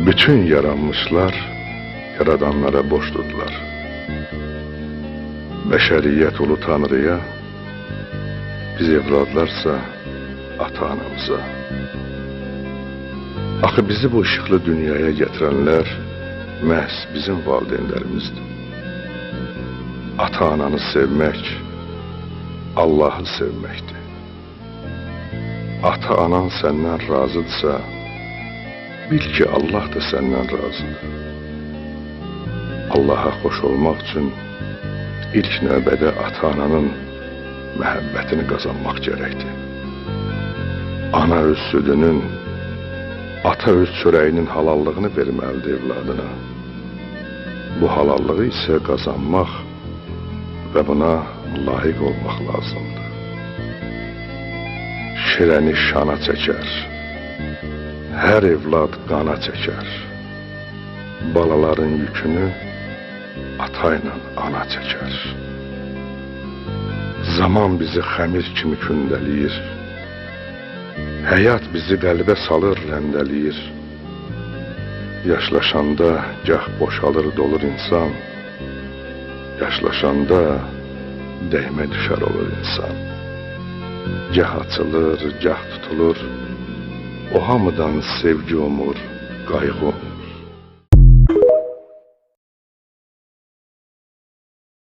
Bütün yaranmışlar yaradanlara borçludular. Bəşəriyyət ulu Tanrıya, biz evladlarsa ata-anamıza. Axı bizi bu ışıqlı dünyaya gətirənlər məhz bizim valideynlərimizdir. Ata-ananı sevmək, Allahı sevməkdir. Ata-anan səndən razıdırsa, bil ki, Allah da səndən razıdır. Allaha xoş olmaq üçün ilk növbədə ata-ananın məhəbbətini qazanmaq gərəkdir. Ana öz südünün, ata öz çörəyinin halallığını verməlidir evladına. Bu halallığı isə qazanmaq və buna layiq olmaq lazımdır. Şirəni şana çəkər, hər evlad qana çəkər. Balaların yükünü ata ilə ana çəkər. Zaman bizi xəmir kimi kündəliyir. Həyat bizi qəlbə salır, ləndəliyir. Yaşlaşanda gah boşalır, dolur insan. Yaşlaşanda dəymə düşər olur insan. Gah açılır, gah tutulur. O hamıdan sevgi umur, qayğı umur.